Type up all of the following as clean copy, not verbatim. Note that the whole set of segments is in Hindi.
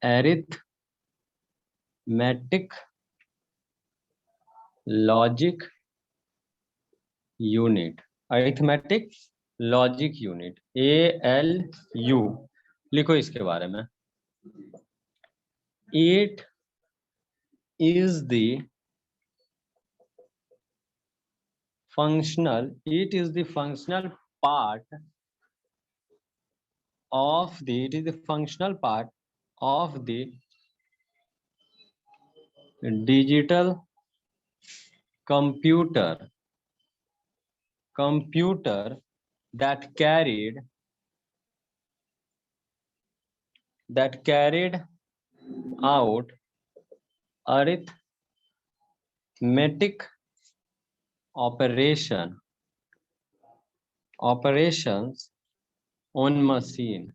Arithmetic logic unit, arithmetic logic unit, ALU लिखो इसके बारे में। It is the functional part of the digital computer that carried out arithmetic operations on machine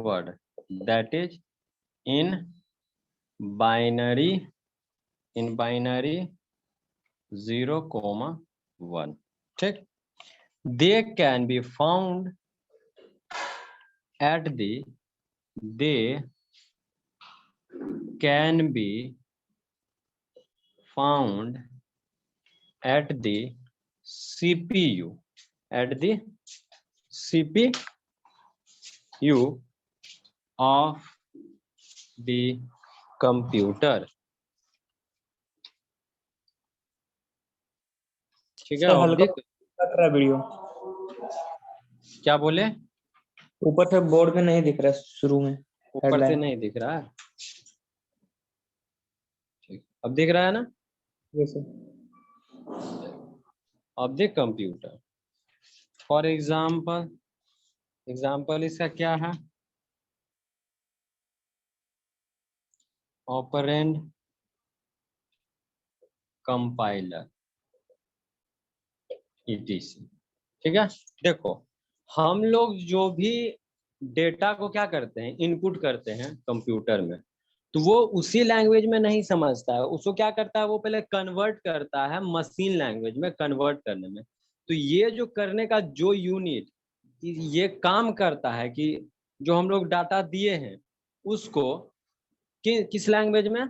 word that is in binary 0, 1। ठीक, they can be found at the CPU of the computer। ठीक है, सर अब हल्का देख कट रहा है वीडियो, क्या बोले, ऊपर से बोर्ड में नहीं दिख रहा है शुरू में ऊपर से हेडलाइन। नहीं दिख रहा है। ठीक, अब दिख रहा है ना। जैसे अब देख कंप्यूटर, फॉर एग्जाम्पल इसका क्या है, ऑपरेंड कंपाइलर ETC। ठीक है, देखो हम लोग जो भी डेटा को क्या करते हैं, इनपुट करते हैं कंप्यूटर में, तो वो उसी लैंग्वेज में नहीं समझता है, उसको क्या करता है, वो पहले कन्वर्ट करता है मशीन लैंग्वेज में, कन्वर्ट करने में। तो ये जो करने का जो यूनिट ये काम करता है कि जो हम लोग डाटा दिए हैं उसको किस लैंग्वेज में,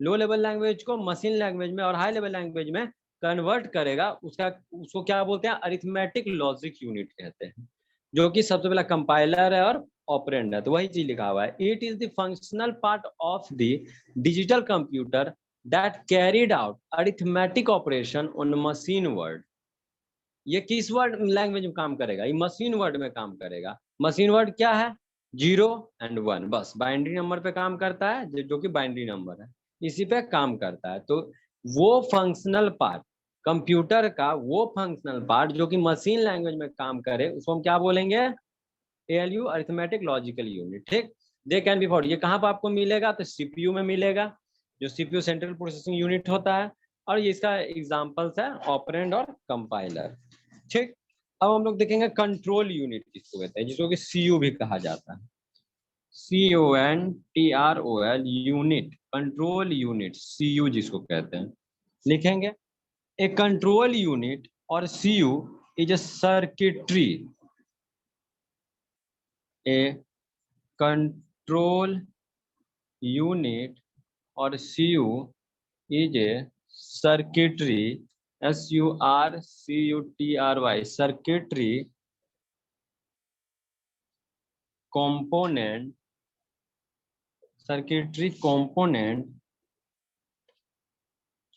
लो लेवल लैंग्वेज को मशीन लैंग्वेज में, और हाई लेवल लैंग्वेज में कन्वर्ट करेगा, उसको क्या बोलते हैं, अरिथमेटिक लॉजिक यूनिट कहते हैं, जो कि सबसे पहला कंपाइलर है और ऑपरेंड है। तो वही चीज लिखा हुआ है, it is the functional part of the digital computer that carried out arithmetic operation on machine word. ये किस वर्ड लैंग्वेज में काम करेगा, ये मशीन वर्ड में काम करेगा। मशीन वर्ड क्या है, 0 और 1, बस बाइनरी नंबर पे काम करता है, जो कि बाइनरी नंबर है, इसी पे काम करता है। तो वो फंक्शनल पार्ट, कंप्यूटर का वो फंक्शनल पार्ट जो कि मशीन लैंग्वेज में काम करे, उसको हम क्या बोलेंगे, ALU, अरिथमेटिक लॉजिकल यूनिट। ठीक, दे कैन बी फाउंड, ये कहाँ पर आपको मिलेगा, तो CPU में मिलेगा, जो CPU सेंट्रल प्रोसेसिंग यूनिट होता है, और ये इसका एग्जांपल्स है ऑपरेंड और कंपाइलर। ठीक, अब हम लोग देखेंगे कंट्रोल यूनिट किसको कहते हैं, जिसको कि CU भी कहा जाता है, CONTROL unit, control unit CU जिसको कहते हैं, लिखेंगे। ए कंट्रोल यूनिट और CU is a circuitry, A control unit और CU is a circuitry, SURCUTRY, circuitry component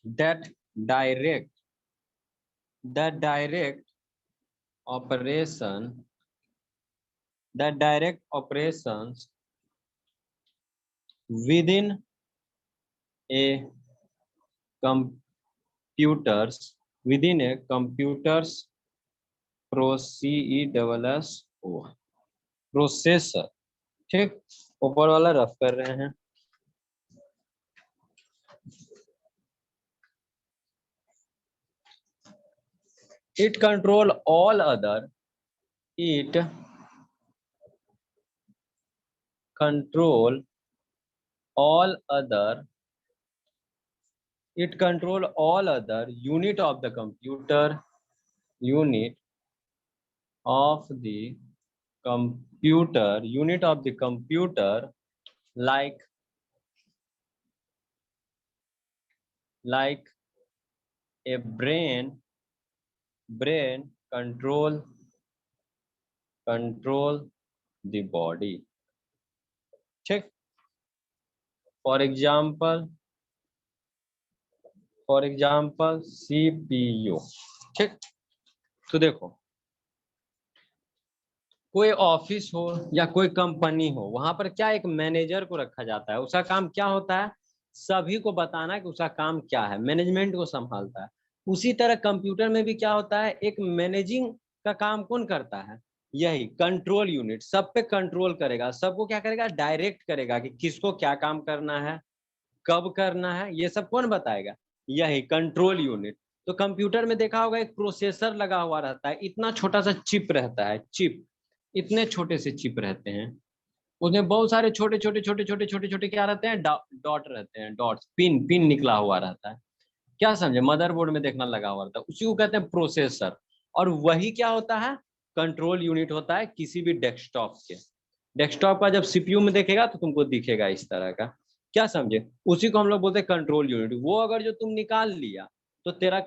that direct operations within a computer's processor. ठीक, ऊपर वाला रफ कर रहे हैं। It control all other it control all other unit of the computer, unit of the computer like a brain control the body. ठीक. For example CPU. ठीक. तो देखो, कोई ऑफिस हो या कोई कंपनी हो, वहां पर क्या एक मैनेजर को रखा जाता है. उसका काम क्या होता है? सभी को बताना कि उसका काम क्या है, मैनेजमेंट को संभालता है. उसी तरह कंप्यूटर में भी क्या होता है, एक मैनेजिंग का काम कौन करता है? यही कंट्रोल यूनिट. सब पे कंट्रोल करेगा, सबको क्या करेगा? डायरेक्ट करेगा कि किसको क्या काम करना है, कब करना है, ये सब कौन बताएगा? यही कंट्रोल यूनिट. तो कंप्यूटर में देखा होगा एक प्रोसेसर लगा हुआ रहता है, इतना छोटा सा चिप रहता है, चिप, इतने छोटे से चिप रहते हैं. उसमें बहुत सारे छोटे छोटे छोटे छोटे छोटे छोटे क्या रहते हैं? डॉट रहते हैं, डॉट्स, पिन निकला हुआ रहता है. क्या समझे? मदरबोर्ड में देखना लगा हुआ रहता है, उसी को कहते हैं प्रोसेसर. और वही क्या होता है? कंट्रोल यूनिट होता है किसी भी डेस्कटॉप के. डेस्कटॉप का जब सीपीयू में देखेगा तो तुमको दिखेगा इस तरह का. क्या समझे? उसी को हम लोग बोलते हैं कंट्रोल यूनिट. वो अगर जो तुम निकाल लिया तो तेरा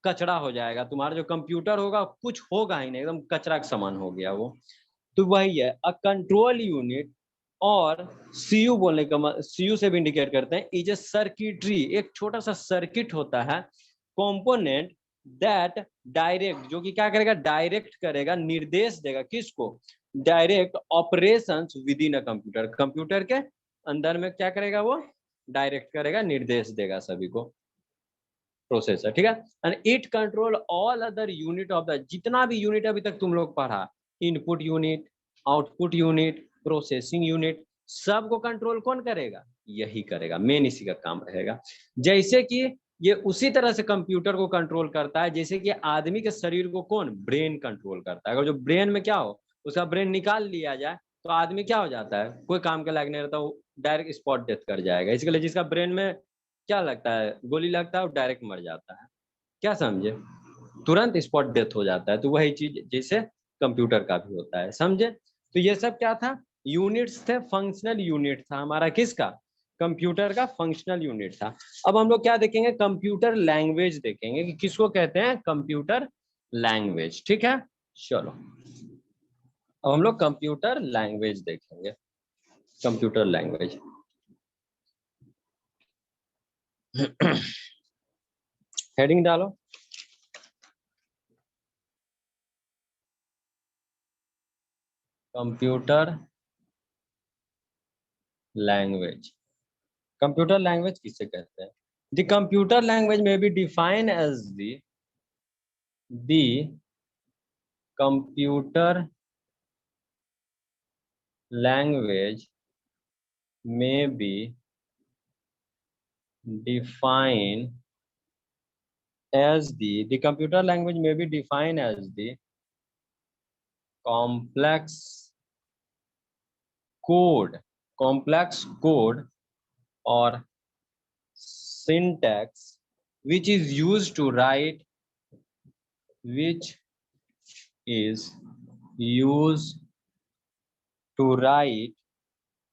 कचरा हो जाएगा. तुम्हारा जो कंप्यूटर होगा कुछ होगा ही नहीं, एकदम कचरा का समान हो गया वो. तो वही है अ कंट्रोल यूनिट. और सीयू बोलने का, सीयू से भी इंडिकेट करते हैं, इज ए सर्किटरी. एक छोटा सा सर्किट होता है, कंपोनेंट दैट डायरेक्ट, जो कि क्या करेगा? डायरेक्ट करेगा, निर्देश देगा. किसको? Direct operations with in a computer. Computer के अंदर में क्या करेगा? वो डायरेक्ट करेगा, निर्देश देगा सभी को. प्रोसेसर. ठीक है. And it control all other unit of the, जितना भी यूनिट अभी तक तुम लोग पढ़ा, input unit, output unit, processing unit, सबको कंट्रोल कौन करेगा? यही करेगा. मेन इसी का काम रहेगा. जैसे कि ये उसी तरह से कंप्यूटर को कंट्रोल करता है जैसे कि आदमी के शरीर को कौन? ब्रेन कंट्रोल करता है. अगर जो ब्रेन में क्या हो, उसका ब्रेन निकाल लिया जाए तो आदमी क्या हो जाता है? कोई काम के लायक नहीं रहता, वो डायरेक्ट स्पॉट डेथ कर जाएगा. इसके लिए जिसका ब्रेन में क्या लगता है? गोली लगता है, वो डायरेक्ट मर जाता है. क्या समझे? तुरंत स्पॉट डेथ हो जाता है. तो वही चीज जैसे कंप्यूटर का भी होता है. समझे? तो ये सब क्या था? यूनिट्स थे. फंक्शनल यूनिट था हमारा. किसका? कंप्यूटर का फंक्शनल यूनिट था. अब हम लोग क्या देखेंगे? कंप्यूटर लैंग्वेज देखेंगे कि किसको कहते हैं कंप्यूटर लैंग्वेज. ठीक है. चलो, अब हम लोग कंप्यूटर लैंग्वेज देखेंगे. कंप्यूटर लैंग्वेज हेडिंग डालो. Computer language. कंप्यूटर लैंग्वेज किसे कहते हैं? The computer language may be define as the computer language may be define as the computer language may be defined as the complex code or syntax which is used to write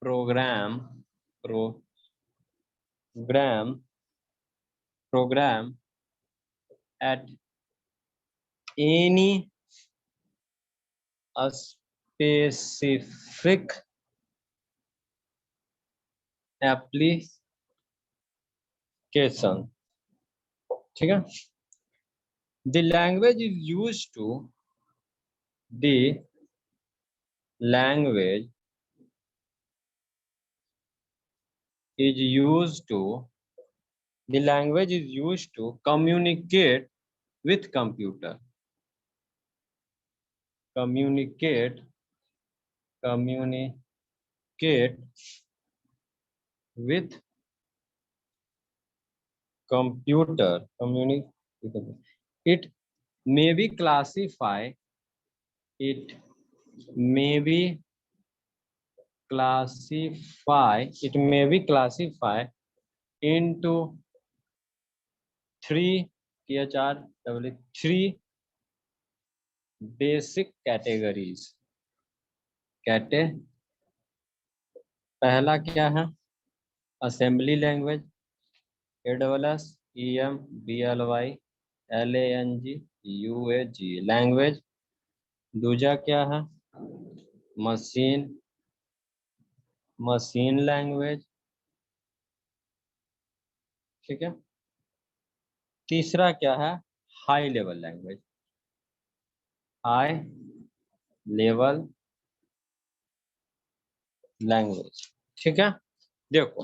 program at any specific application. ठीक है. The language is used to the language is used to the language is used to communicate with computer. Communicate with computer. It may be classified. It may be classified. It may be classified into three basic categories. पहला क्या है? Assembly language, ASSEMBLY LANG language. दूजा क्या है? मशीन लैंग्वेज, ठीक है। तीसरा क्या है? High level language, high level language, ठीक है। देखो,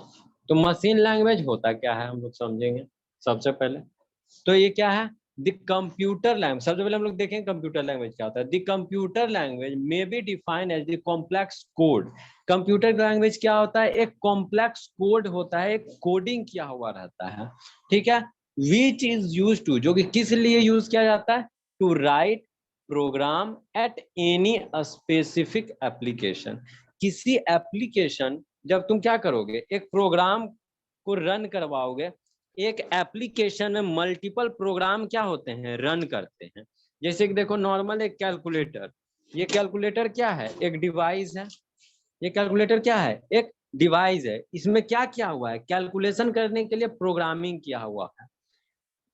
तो मशीन लैंग्वेज होता क्या है हम लोग समझेंगे सबसे पहले। तो ये क्या है? The computer language. सबसे पहले हम लोग देखेंगे कंप्यूटर लैंग्वेज क्या होता है। The computer language may be defined as the complex code. Computer language क्या होता है? एक कॉम्प्लेक्स कोड होता है, एक कोडिंग किया हुआ रहता है, ठीक है। विच इज यूज टू, जो कि किस लिए यूज किया जाता है? To write program at any specific application. किसी एप्लीकेशन, जब तुम क्या करोगे, एक प्रोग्राम को रन करवाओगे, एक एप्लीकेशन में मल्टीपल प्रोग्राम क्या होते हैं? रन करते हैं। जैसे कि देखो, नॉर्मल एक कैलकुलेटर, ये कैलकुलेटर क्या है? एक डिवाइस है। ये कैलकुलेटर क्या है? एक डिवाइस है। इसमें क्या किया हुआ है? कैलकुलेशन करने के लिए प्रोग्रामिंग किया हुआ है,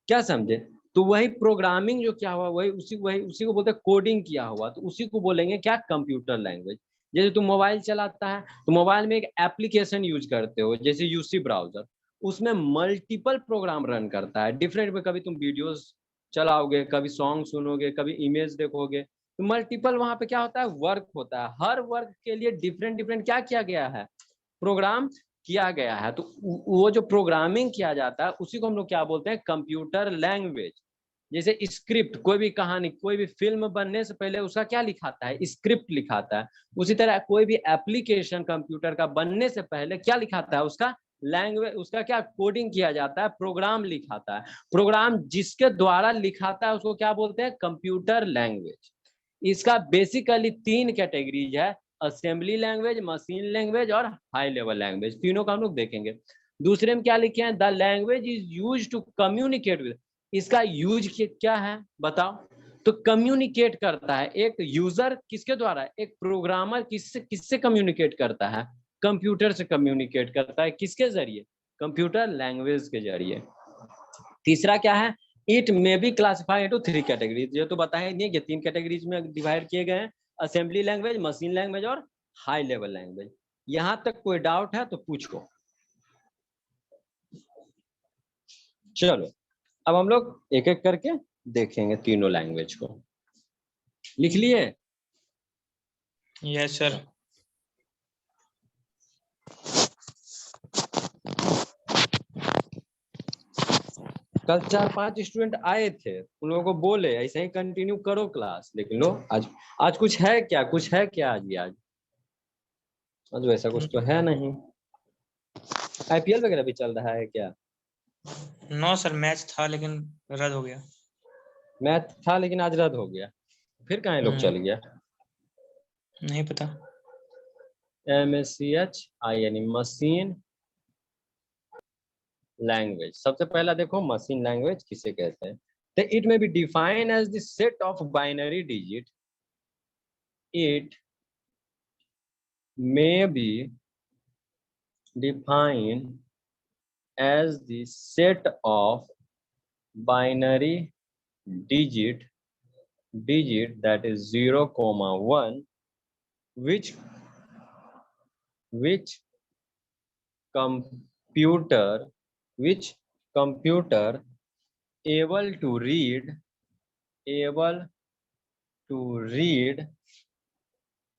क्या समझे? तो वही प्रोग्रामिंग जो क्या हुआ, वही उसी को बोलते हैं कोडिंग किया हुआ। तो उसी को बोलेंगे क्या? Computer language. जैसे तुम मोबाइल चलाता है, तो मोबाइल में एक एप्लीकेशन यूज करते हो, जैसे यूसी ब्राउजर। उसमें मल्टीपल प्रोग्राम रन करता है डिफरेंट में। कभी तुम वीडियोस चलाओगे, कभी सॉन्ग सुनोगे, कभी इमेज देखोगे, तो मल्टीपल वहां पे क्या होता है? वर्क होता है। हर वर्क के लिए डिफरेंट डिफरेंट क्या किया गया है? प्रोग्राम किया गया है। तो वो जो प्रोग्रामिंग किया जाता है उसी को हम लोग क्या बोलते हैं? Computer language. जैसे स्क्रिप्ट, कोई भी कहानी, कोई भी फिल्म बनने से पहले उसका क्या लिखाता है? स्क्रिप्ट लिखाता है। उसी तरह कोई भी एप्लीकेशन कंप्यूटर का बनने से पहले क्या लिखाता है? उसका लैंग्वेज, उसका क्या कोडिंग किया जाता है? प्रोग्राम लिखाता है। प्रोग्राम जिसके द्वारा लिखाता है उसको क्या बोलते हैं? Computer language. इसका बेसिकली 3 कैटेगरीज है: असेंबली लैंग्वेज, मशीन लैंग्वेज और हाई लेवल लैंग्वेज। तीनों का हम लोग देखेंगे। दूसरे में क्या लिखे हैं? The language is use to communicate with. इसका यूज क्या है बताओ? तो कम्युनिकेट करता है एक यूजर, किसके द्वारा? एक प्रोग्रामर किससे किससे कम्युनिकेट करता है? कंप्यूटर से कम्युनिकेट करता है। किसके जरिए? कंप्यूटर लैंग्वेज के जरिए। तीसरा क्या है? It may be classified into 3 categories. ये तो बताया नहीं कि 3 कैटेगरीज में डिवाइड किए गए हैं: असेंबली लैंग्वेज, मशीन लैंग्वेज और हाई लेवल लैंग्वेज। यहां तक कोई डाउट है तो पूछो। चलो, अब हम लोग एक एक करके देखेंगे तीनों लैंग्वेज को। लिख लिए? Yes sir. कल 4-5 स्टूडेंट आए थे, उन लोगों को बोले ऐसे ही कंटिन्यू करो क्लास, लेकिन लो आज कुछ है क्या? कुछ है क्या आज वैसा कुछ तो है नहीं। IPL वगैरह भी चल रहा है क्या? नो सर, मैच था लेकिन रद्द हो गया। मैथ था लेकिन आज रद्द हो गया, फिर कहाँ लोग चल गया? नहीं पता। MACHIN, machine language. सबसे पहला देखो, मशीन लैंग्वेज किसे कहते हैं? तो it may be define as the set of binary digit. It may be defined as the set of binary digit that is 0, 1, which computer able to read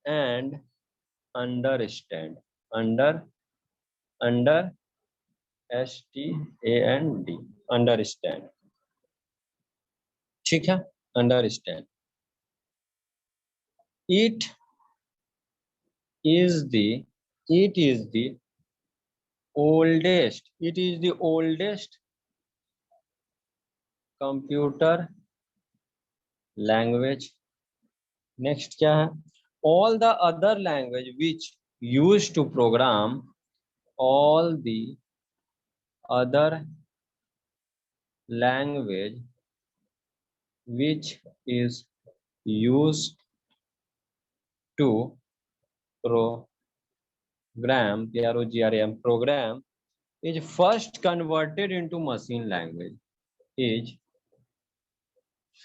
and understand, understand, understand, ठीक है, understand. It is the oldest computer language. Next क्या है? All the other language which used to program, all the other language which is used to program program is first converted into machine language is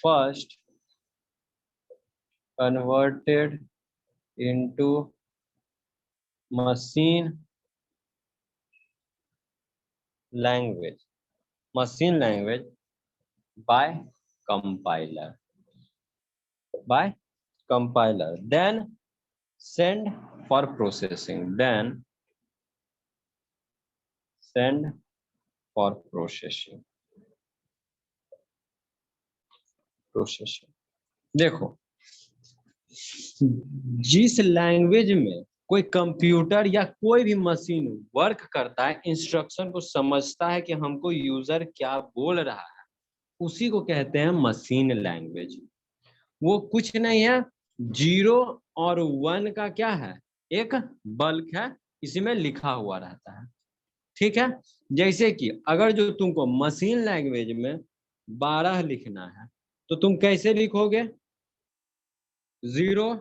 first converted into machine language by compiler then send for processing देखो, जिस लैंग्वेज में कोई कंप्यूटर या कोई भी मशीन वर्क करता है, इंस्ट्रक्शन को समझता है कि हमको यूजर क्या बोल रहा है, उसी को कहते हैं मशीन लैंग्वेज। वो कुछ नहीं है, 0 और 1 का क्या है, एक बल्क है, इसी में लिखा हुआ रहता है। ठीक है, जैसे कि अगर जो तुमको मशीन लैंग्वेज में 12 लिखना है तो तुम कैसे लिखोगे, 0,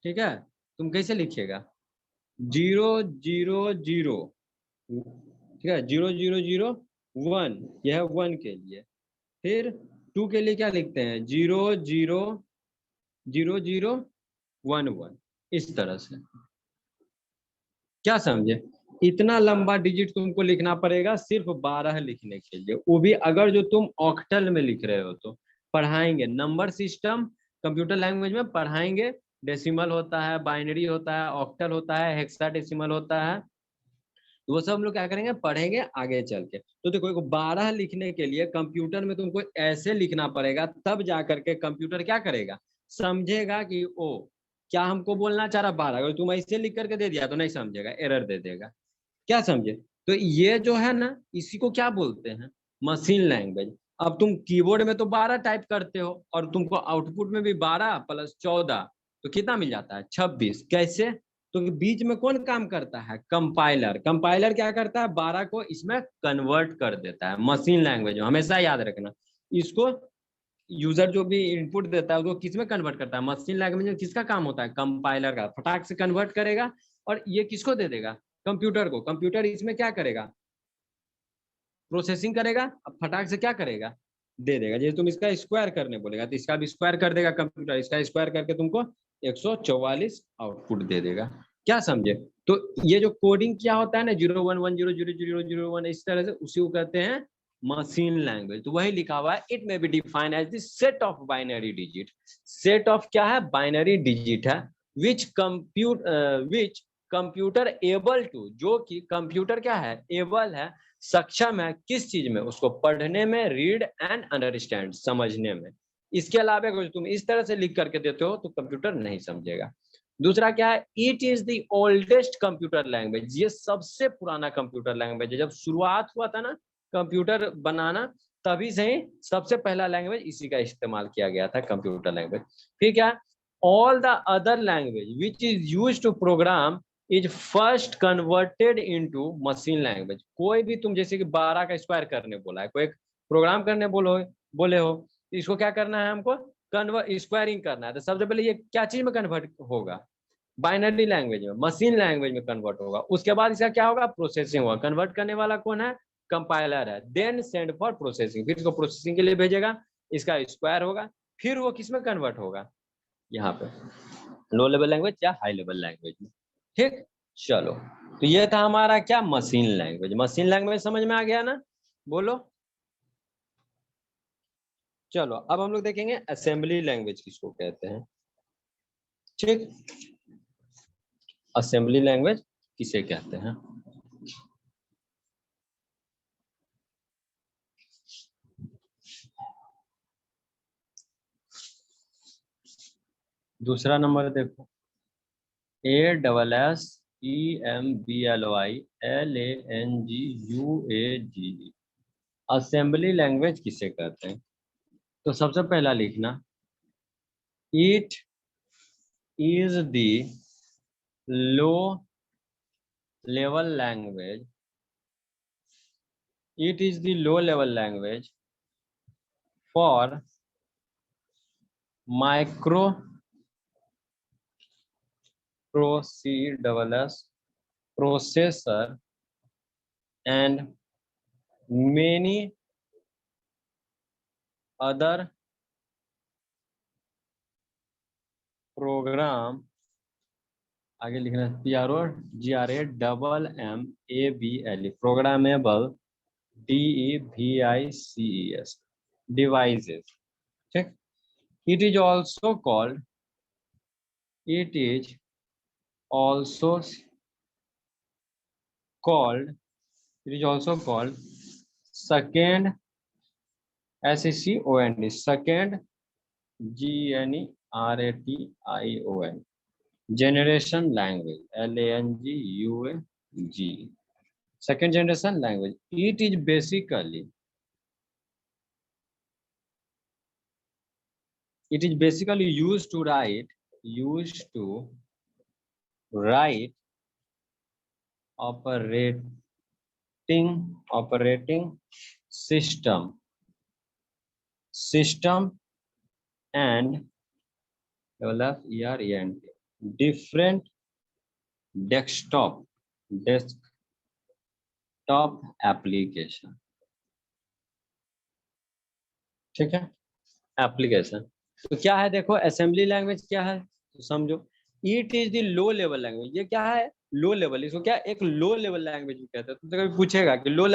ठीक है, तुम कैसे लिखिएगा, 0 0 0, ठीक है, 0 0 0 1, यह 1 के लिए। फिर 2 के लिए क्या लिखते हैं, 0 0 0 0 1 1, इस तरह से। क्या समझे, इतना लंबा डिजिट तुमको लिखना पड़ेगा सिर्फ 12 लिखने के लिए, वो भी अगर जो तुम ऑक्टल में लिख रहे हो तो। पढ़ाएंगे नंबर सिस्टम कंप्यूटर लैंग्वेज में, पढ़ाएंगे डेसिमल होता है, बाइनरी होता है, ऑक्टल होता है, हेक्साडेसिमल होता है, तो वो सब हम लोग क्या करेंगे, पढ़ेंगे आगे चल के। तो देखो 12 लिखने के लिए कंप्यूटर में तुमको ऐसे लिखना पड़ेगा, तब जा करके कंप्यूटर क्या करेगा, समझेगा कि ओ क्या हमको बोलना चाह रहा 12। अगर तुम ऐसे लिख करके दे दिया तो नहीं समझेगा, एरर दे देगा। क्या समझे, तो ये जो है ना, इसी को क्या बोलते हैं, मशीन लैंग्वेज। अब तुम कीबोर्ड में तो 12 टाइप करते हो और तुमको आउटपुट में भी 12 + 14 तो कितना मिल जाता है, 26। कैसे, तो बीच में कौन काम करता है, कंपाइलर। कंपाइलर क्या करता है, 12 को इसमें कन्वर्ट कर देता है मशीन लैंग्वेज में। हमेशा याद रखना इसको, यूजर जो भी इनपुट देता है वो किस में कन्वर्ट करता है, मशीन लैंग्वेज में। किसका काम होता है, कंपाइलर का, फटाक से कन्वर्ट करेगा और ये किसको दे देगा, कंप्यूटर को। कंप्यूटर इसमें क्या करेगा, प्रोसेसिंग करेगा, अब फटाक से क्या करेगा, दे देगा। जैसे तुम इसका स्क्वायर करने बोलेगा तो इसका भी स्क्वायर कर देगा कंप्यूटर, इसका स्क्वायर करके तुमको 144 आउटपुट दे देगा। क्या समझे, तो ये जो कोडिंग क्या होता है ना, 011000001, इस तरह से, उसी को कहते हैं मशीन लैंग्वेज। तो वही लिखा हुआ है, it may be defined as the set of binary digit. Set of क्या है, बाइनरी डिजिट है, विच कंप्यूटर एबल टू, जो कि कंप्यूटर क्या है, एबल है, सक्षम है, किस चीज में, उसको पढ़ने में, रीड एंड अंडरस्टैंड, समझने में। इसके अलावा अगर तुम इस तरह से लिख करके देते हो तो कंप्यूटर नहीं समझेगा। दूसरा क्या है, it is the oldest computer language. ये सबसे पुराना कंप्यूटर लैंग्वेज है। जब शुरुआत हुआ था ना कंप्यूटर बनाना, तभी से ही सबसे पहला लैंग्वेज इसी का इस्तेमाल किया गया था, कंप्यूटर लैंग्वेज। ठीक है, all the other language which is used to program is first converted into machine language. कोई भी तुम जैसे कि 12 का स्क्वायर करने बोला है, कोई प्रोग्राम करने बोले हो, इसको क्या करना है हमको, कन्वर्ट, स्क्वायरिंग करना है। तो सबसे पहले ये क्या चीज में कन्वर्ट होगा, बाइनरी लैंग्वेज में, मशीन लैंग्वेज में कन्वर्ट होगा। उसके बाद इसका क्या होगा, प्रोसेसिंग होगा। कन्वर्ट करने वाला कौन है, कंपाइलर है। देन सेंड फॉर प्रोसेसिंग, फिर इसको प्रोसेसिंग के लिए भेजेगा, इसका स्क्वायर होगा, फिर वो किस में कन्वर्ट होगा, यहाँ पे लो लेवल लैंग्वेज या हाई लेवल लैंग्वेज में। ठीक, चलो, तो ये था हमारा क्या, मशीन लैंग्वेज। मशीन लैंग्वेज समझ में आ गया ना, बोलो। चलो अब हम लोग देखेंगे असेंबली लैंग्वेज किसको कहते हैं। ठीक, असेंबली लैंग्वेज किसे कहते हैं। दूसरा नंबर देखो, ASSEMBLY असेंबली लैंग्वेज किसे कहते हैं। तो सबसे पहला लिखना, it is the low level language It is the low level language for micro processor and many other program, आगे लिखना PROGRAMABLE programmable DEVICES devices. ठीक. It is also called second SECOND second GENERATION generation language LANGUAGE. Second generation language. It is basically used to write operating system and develop different desktop application. ठीक है. एप्लीकेशन तो क्या है, देखो असेंबली लैंग्वेज क्या है तो समझो. It is the low level language. ये क्या है, लो लेवल. इसको क्या एक लो लेवल लैंग्वेज भी कहते हैं. तो कभी पूछेगा कि लो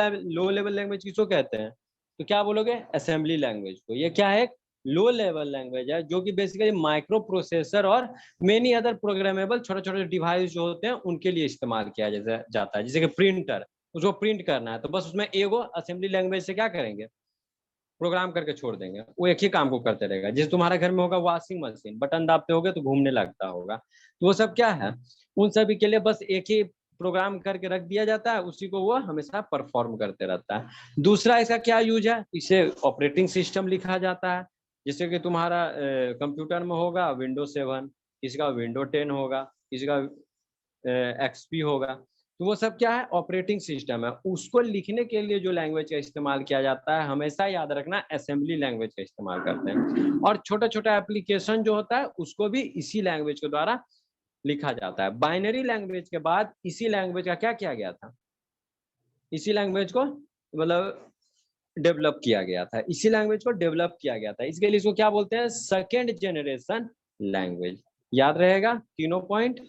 लेवल लैंग्वेज किसको कहते हैं, तो क्या बोलोगे, असेंबली लैंग्वेज को. ये क्या है, लो लेवल लैंग्वेज है जो कि बेसिकली माइक्रो प्रोसेसर और मेनी अदर प्रोग्रामेबल छोटे छोटे डिवाइस जो होते हैं उनके लिए इस्तेमाल किया जाता है. जैसे कि प्रिंटर, उसको प्रिंट करना है तो बस उसमें एगो असेंबली लैंग्वेज से क्या करेंगे, प्रोग्राम करके छोड़ देंगे. वो एक ही काम को करते रहेगा. जैसे तुम्हारे घर में होगा वॉशिंग मशीन, बटन दाबते होगे तो घूमने लगता होगा. तो वो सब क्या है, उन सभी के लिए बस एक ही प्रोग्राम करके रख दिया जाता है, उसी को वो हमेशा परफॉर्म करते रहता है. दूसरा इसका क्या यूज है, इसे ऑपरेटिंग सिस्टम लिखा जाता है. जैसे कि तुम्हारा कंप्यूटर में होगा विंडोज 7, किसी का विंडो 10 होगा, किसी का XP होगा. तो वो सब क्या है, ऑपरेटिंग सिस्टम है. उसको लिखने के लिए जो लैंग्वेज का इस्तेमाल किया जाता है, हमेशा याद रखना असेंबली लैंग्वेज का इस्तेमाल करते हैं. और छोटा छोटा एप्लीकेशन जो होता है उसको भी इसी लैंग्वेज के द्वारा लिखा जाता है. बाइनरी लैंग्वेज के बाद इसी लैंग्वेज का क्या किया गया था, इसी लैंग्वेज को मतलब डेवलप किया गया था. इसी लैंग्वेज को डेवलप किया गया था. इसके लिए इसको क्या बोलते हैं, सेकेंड जनरेशन लैंग्वेज. याद रहेगा तीनों पॉइंट.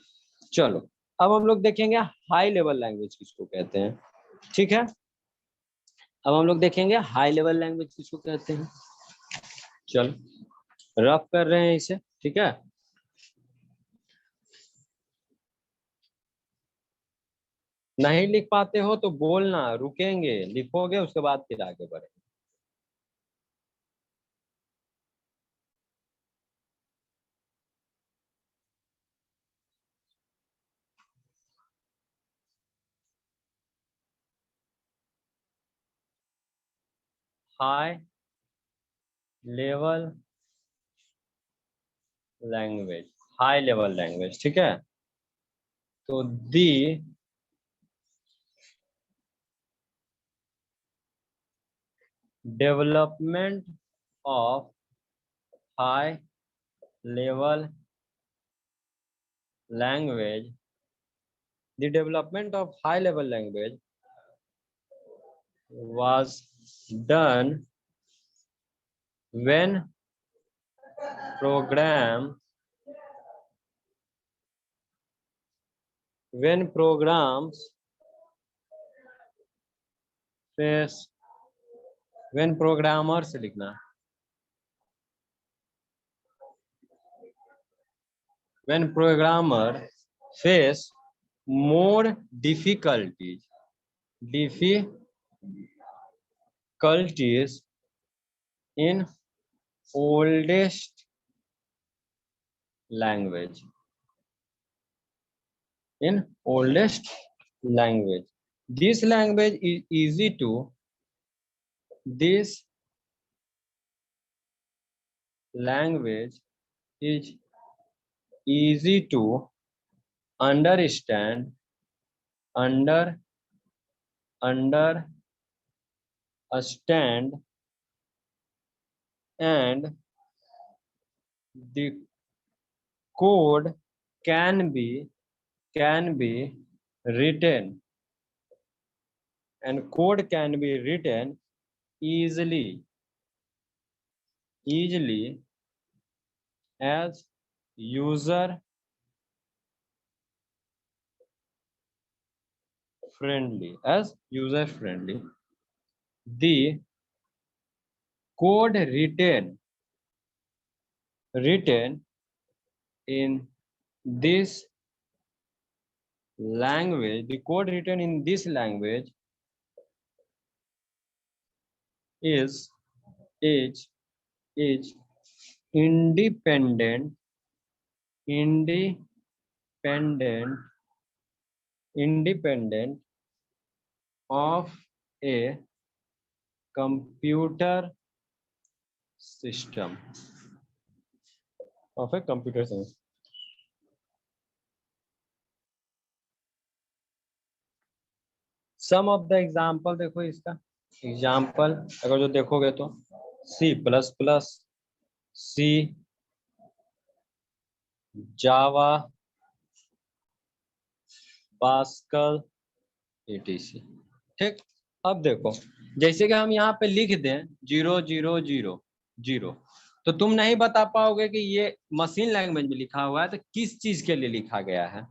चलो अब हम लोग देखेंगे हाई लेवल लैंग्वेज किसको कहते हैं. ठीक है, अब हम लोग देखेंगे हाई लेवल लैंग्वेज किसको कहते हैं. चलो रफ कर रहे हैं इसे. ठीक है, नहीं लिख पाते हो तो बोलना, रुकेंगे, लिखोगे उसके बाद फिर आगे बढ़ेंगे. High level language, high level language. ठीक है, तो the development of high level language, the development of high level language was done when programs face, when programmers लिखना, when programmer face more difficulties in oldest language, this language is easy to understand stand and the code can be written, and code can be written easily as user friendly. The code written in this language, is independent of a computer system. Some of the example देखो इसका एग्जाम्पल अगर जो देखोगे तो C++, C, Java, Pascal, etc. ठीक। अब देखो जैसे कि हम यहाँ पे लिख दें 000 तो तुम नहीं बता पाओगे कि ये मशीन लैंग्वेज में लिखा हुआ है तो किस चीज के लिए लिखा गया है,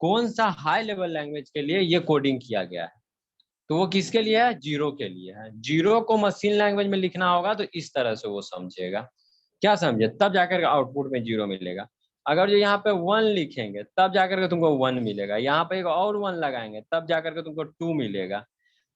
कौन सा हाई लेवल लैंग्वेज के लिए ये कोडिंग किया गया है। तो वो किसके लिए है, जीरो के लिए है। जीरो को मशीन लैंग्वेज में लिखना होगा तो इस तरह से वो समझेगा, क्या समझे, तब जाकर आउटपुट में जीरो मिलेगा। अगर जो यहाँ पे 1 लिखेंगे तब जाकर के तुमको 1 मिलेगा, यहाँ पे एक और 1 लगाएंगे तब जाकर के तुमको 2 मिलेगा।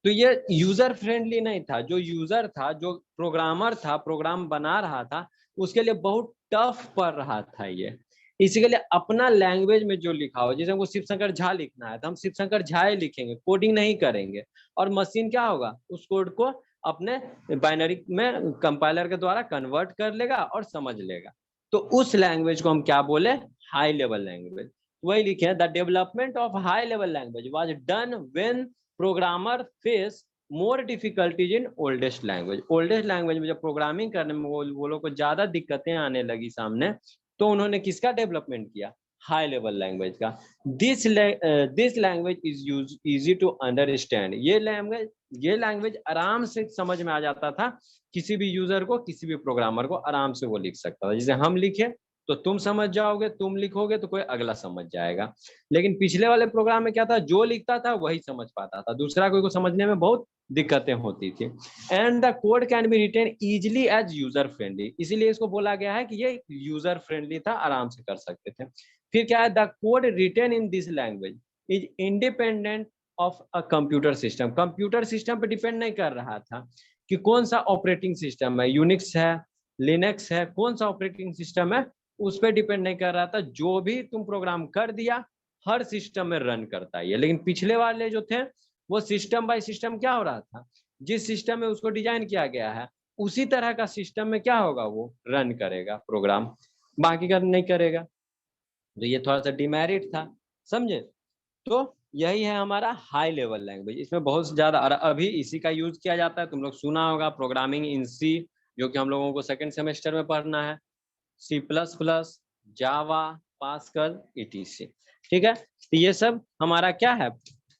तो ये यूजर फ्रेंडली नहीं था। जो यूजर था, जो प्रोग्रामर था, प्रोग्राम बना रहा था, उसके लिए बहुत टफ पड़ रहा था ये। इसी के लिए अपना लैंग्वेज में जो लिखा हो, जैसे हमको शिव शंकर झा लिखना है तो हम शिव शंकर झा ही लिखेंगे, कोडिंग नहीं करेंगे। और मशीन क्या होगा, उस कोड को अपने बाइनरी में कंपाइलर के द्वारा कन्वर्ट कर लेगा और समझ लेगा। तो उस लैंग्वेज को हम क्या बोले, हाई लेवल लैंग्वेज। वही लिखे, the development of high level language was done when programmer face more difficulties in oldest language. Oldest language में जब प्रोग्रामिंग करने में वो लोग को ज्यादा दिक्कतें आने लगी सामने, तो उन्होंने किसका डेवलपमेंट किया, हाई लेवल लैंग्वेज का। This language is easy to understand. ये लैंग्वेज आराम से समझ में आ जाता था, किसी भी यूजर को, किसी भी प्रोग्रामर को आराम से वो लिख सकता था। जैसे हम लिखे तो तुम समझ जाओगे, तुम लिखोगे तो कोई अगला समझ जाएगा। लेकिन पिछले वाले प्रोग्राम में क्या था, जो लिखता था वही समझ पाता था, दूसरा कोई को समझने में बहुत दिक्कतें होती थी। And the code can be written easily as user friendly, इसीलिए इसको बोला गया है कि ये यूजर फ्रेंडली था, आराम से कर सकते थे। फिर क्या है, the code written in this language is independent of a computer system. Computer system पे डिपेंड नहीं कर रहा था कि कौन सा ऑपरेटिंग सिस्टम है, यूनिक्स है, लिनक्स है, कौन सा ऑपरेटिंग सिस्टम है, उस पर डिपेंड नहीं कर रहा था। जो भी तुम प्रोग्राम कर दिया हर सिस्टम में रन करता है। लेकिन पिछले वाले जो थे वो सिस्टम बाय सिस्टम क्या हो रहा था, जिस सिस्टम में उसको डिजाइन किया गया है उसी तरह का सिस्टम में क्या होगा, वो रन करेगा प्रोग्राम, बाकी का नहीं करेगा। तो ये थोड़ा सा डिमेरिट था, समझे। तो यही है हमारा हाई लेवल लैंग्वेज। इसमें बहुत ज्यादा अभी इसी का यूज किया जाता है। तुम लोग सुना होगा प्रोग्रामिंग इन सी, जो कि हम लोगों को सेकंड सेमेस्टर में पढ़ना है, C++, जावा, पास्कल, etc। ठीक है, तो ये सब हमारा क्या है,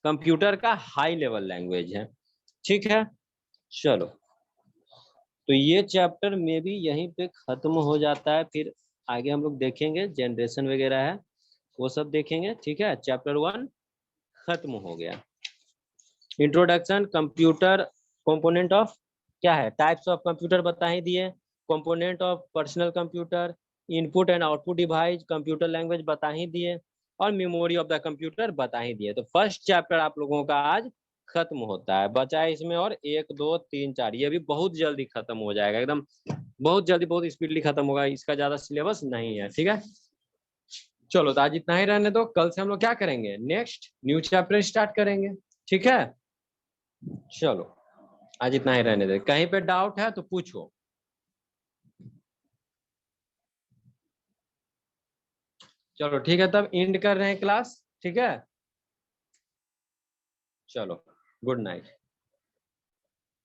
कंप्यूटर का हाई लेवल लैंग्वेज है। ठीक है, चलो तो ये चैप्टर में भी यहीं पे खत्म हो जाता है। फिर आगे हम लोग देखेंगे जनरेशन वगैरह है वो सब देखेंगे। ठीक है, चैप्टर 1 खत्म हो गया। इंट्रोडक्शन, कंप्यूटर कंपोनेंट ऑफ क्या है, टाइप्स ऑफ कंप्यूटर बता ही दिए, component of personal computer, input and output device, computer language बता ही दिए, और मेमोरी ऑफ द कंप्यूटर बता ही दिए। तो फर्स्ट चैप्टर आप लोगों का आज खत्म होता है। बचा है इसमें और 1 2 3 4, ये भी बहुत जल्दी खत्म हो जाएगा, एकदम बहुत जल्दी, बहुत स्पीडली खत्म होगा, इसका ज्यादा सिलेबस नहीं है। ठीक है, चलो तो आज इतना ही रहने दो। कल से हम लोग क्या करेंगे, नेक्स्ट न्यू चैप्टर स्टार्ट करेंगे। ठीक है, चलो आज इतना ही रहने दे। कहीं पे डाउट है तो पूछो। चलो ठीक है, तब एंड कर रहे हैं क्लास। ठीक है, चलो गुड नाइट।